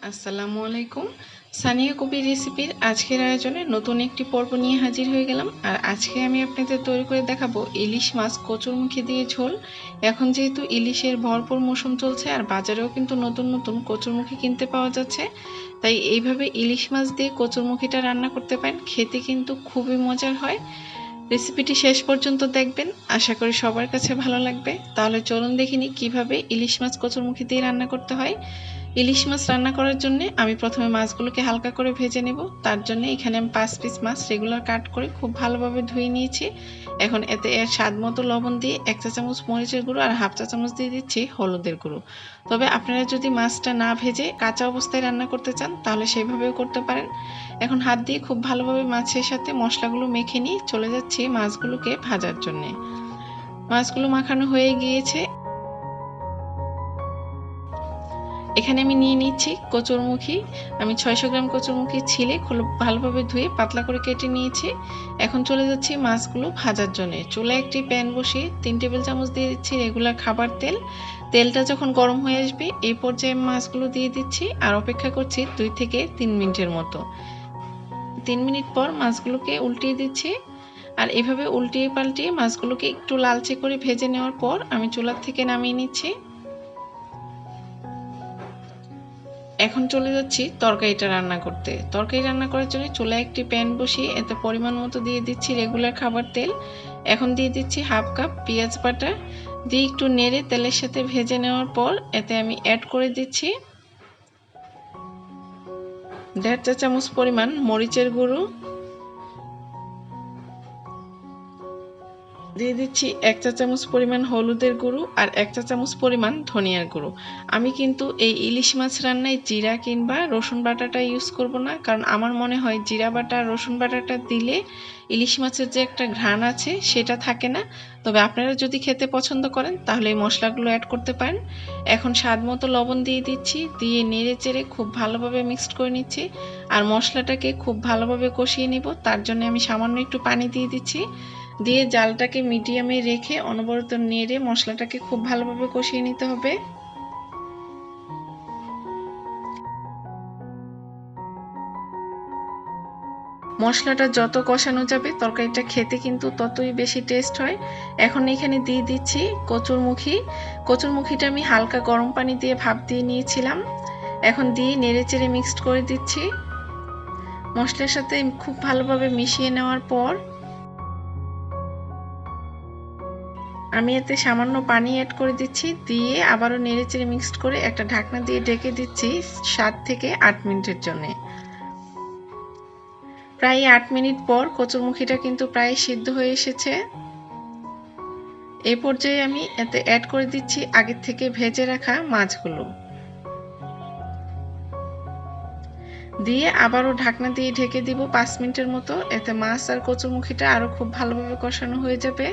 আসসালামু আলাইকুম। সানিয়া কবির রেসিপির আজকের আয়োজনে নতুন একটি পর্ব নিয়ে হাজির হয়ে গেলাম। আর আজকে আমি আপনাদের তৈরি করে দেখাবো ইলিশ মাছ কচুরমুখী দিয়ে ঝোল। এখন যেহেতু ইলিশের ভরপুর মৌসুম চলছে আর বাজারেও কিন্তু নতুন নতুন কচুরমুখী কিনতে পাওয়া যাচ্ছে, তাই এইভাবে ইলিশ মাছ দিয়ে কচুরমুখীটা রান্না করতে পারেন। খেতে কিন্তু খুবই মজার হয়। রেসিপিটি শেষ পর্যন্ত দেখবেন, আশা করি সবার কাছে ভালো লাগবে। তাহলে চলুন দেখে নিই কীভাবে ইলিশ মাছ কচুরমুখী দিয়ে রান্না করতে হয়। ইলিশ মাছ রান্না করার জন্য আমি প্রথমে মাছগুলোকে হালকা করে ভেজে নেব। তার জন্য এখানে আমি 5 পিস মাছ রেগুলার কাট করে খুব ভালোভাবে ধুয়ে নিয়েছি। এখন এতে স্বাদ মতো লবণ দিয়ে 1 চা চামচ মরিচের গুঁড়ো আর হাফ চা চামচ দিয়ে দিচ্ছি হলুদের গুঁড়ো। তবে আপনারা যদি মাছটা না ভেজে কাঁচা অবস্থায় রান্না করতে চান তাহলে সেইভাবেও করতে পারেন। এখন হাত দিয়ে খুব ভালোভাবে মাছের সাথে মশলাগুলো মেখে নিয়ে চলে যাচ্ছি মাছগুলোকে ভাজার জন্য। মাছগুলো মাখানো হয়ে গিয়েছে। এখানে আমি নিয়ে নিচ্ছি কচুরমুখী। আমি 600 গ্রাম কচুরমুখী ছিলে ভালোভাবে ধুয়ে পাতলা করে কেটে নিয়েছি। এখন চলে যাচ্ছি মাছগুলো ভাজার জন্য। চুলায় একটি প্যান বসিয়ে 3 টেবিল চামচ দিয়ে দিচ্ছি রেগুলার খাবার তেল। তেলটা যখন গরম হয়ে আসবে এই পর্যায়ে মাছগুলো দিয়ে দিচ্ছি আর অপেক্ষা করছি 2 থেকে 3 মিনিটের মতো। 3 মিনিট পর মাছগুলোকে উল্টিয়ে দিচ্ছি। আর এভাবে উল্টিয়ে পাল্টিয়ে মাছগুলোকে একটু লালচে করে ভেজে নেওয়ার পর আমি চুলা থেকে নামিয়ে নিচ্ছি। এখন চলে যাচ্ছি তরকারিটা রান্না করতে। তরকারি রান্না করার জন্য চুলায় একটি প্যান বসিয়ে এতে পরিমাণ মতো দিয়ে দিচ্ছি রেগুলার খাবার তেল। এখন দিয়ে দিচ্ছি হাফ কাপ পেঁয়াজ বাটা দিয়ে একটু নেড়ে তেলের সাথে ভেজে নেওয়ার পর এতে আমি অ্যাড করে দিচ্ছি 1.5 চা চামচ পরিমাণ মরিচের গুঁড়ো, দিয়ে দিচ্ছি 1 চা চামচ পরিমাণ হলুদের গুঁড়ো আর 1 চা চামচ পরিমাণ ধনিয়ার গুঁড়ো। আমি কিন্তু এই ইলিশ মাছ রান্নায় জিরা কিংবা রসুন বাটাটা ইউজ করব না, কারণ আমার মনে হয় জিরা বাটা রসুন বাটাটা দিলে ইলিশ মাছের যে একটা ঘ্রাণ আছে সেটা থাকে না। তবে আপনারা যদি খেতে পছন্দ করেন তাহলে এই মশলাগুলো অ্যাড করতে পারেন। এখন স্বাদ মতো লবণ দিয়ে দিচ্ছি, দিয়ে নেড়ে চেড়ে খুব ভালোভাবে মিক্সড করে নিচ্ছি। আর মশলাটাকে খুব ভালোভাবে কষিয়ে নিব, তার জন্য আমি সামান্য একটু পানি দিয়ে দিচ্ছি। দিয়ে জালটাকে মিডিয়ামে রেখে অনবরত নেড়ে মশলাটাকে খুব ভালোভাবে কষিয়ে নিতে হবে। মশলাটা যত কষানো যাবে তরকারিটা খেতে কিন্তু ততই বেশি টেস্ট হয়। এখন এখানে দিয়ে দিচ্ছি কচুরমুখী। কচুরমুখীটা আমি হালকা গরম পানি দিয়ে ভাপ দিয়ে নিয়েছিলাম। এখন দিয়ে নেড়ে চেড়ে মিক্সড করে দিচ্ছি। মশলার সাথে খুব ভালোভাবে মিশিয়ে নেওয়ার পর আমি এতে সামান্য পানি অ্যাড করে দিচ্ছি, দিয়ে আবারও নেড়েচেড়ে মিক্সড করে একটা ঢাকনা দিয়ে ঢেকে দিচ্ছি 7 থেকে 8 মিনিটের জন্য। প্রায় 8 মিনিট পর কচুরমুখীটা কিন্তু প্রায় সিদ্ধ হয়ে এসেছে। এই পর্যায়ে আমি এতে অ্যাড করে দিচ্ছি আগে থেকে ভেজে রাখা মাছগুলো, দিয়ে আবারও ঢাকনা দিয়ে ঢেকে দিব 5 মিনিটের মতো। এতে মাছ আর কচুরমুখীটা আরো খুব ভালোভাবে কষানো হয়ে যাবে।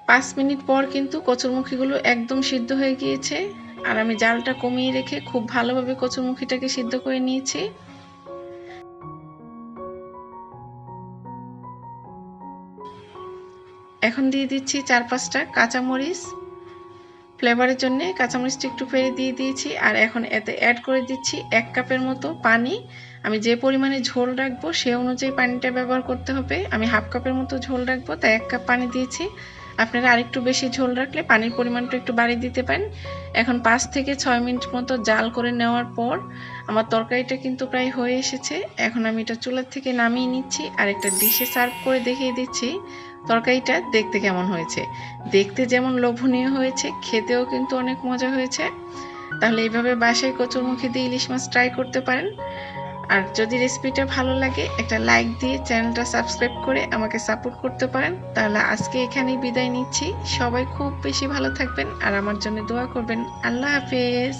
5 মিনিট পর কিন্তু কচুরমুখীগুলো একদম সিদ্ধ হয়ে গিয়েছে। আর আমি জালটা কমিয়ে রেখে খুব ভালোভাবে কচুরমুখীটাকে সিদ্ধ করে নিয়েছি। এখন দিয়ে দিচ্ছি 4-5টা কাঁচামরিচ, ফ্লেভারের জন্য কাঁচামরিচটা একটু ফেলে দিয়ে দিয়েছি। আর এখন এতে অ্যাড করে দিচ্ছি 1 কাপের মতো পানি। আমি যে পরিমাণে ঝোল রাখবো সে অনুযায়ী পানিটা ব্যবহার করতে হবে। আমি হাফ কাপের মতো ঝোল রাখবো, তাই 1 কাপ পানি দিয়েছি। আপনারা আরেকটু বেশি ঝোল রাখলে পানির পরিমাণটা একটু বাড়িয়ে দিতে পারেন। এখন 5 থেকে 6 মিনিট মতো জাল করে নেওয়ার পর আমার তরকারিটা কিন্তু প্রায় হয়ে এসেছে। এখন আমি এটা চুলা থেকে নামিয়ে নিচ্ছি আর একটা ডিশে সার্ভ করে দেখিয়ে দিচ্ছি তরকারিটা দেখতে কেমন হয়েছে। দেখতে যেমন লোভনীয় হয়েছে, খেতেও কিন্তু অনেক মজা হয়েছে। তাহলে এইভাবে বাসায় কচুরমুখী দিয়ে ইলিশ মাছ ট্রাই করতে পারেন। আর যদি রেসিপিটা ভালো লাগে একটা লাইক দিয়ে চ্যানেলটা সাবস্ক্রাইব করে আমাকে সাপোর্ট করতে পারেন। তাহলে আজকে এখানেই বিদায় নিচ্ছি। সবাই খুব বেশি ভালো থাকবেন আর আমার জন্য দোয়া করবেন। আল্লাহ হাফেজ।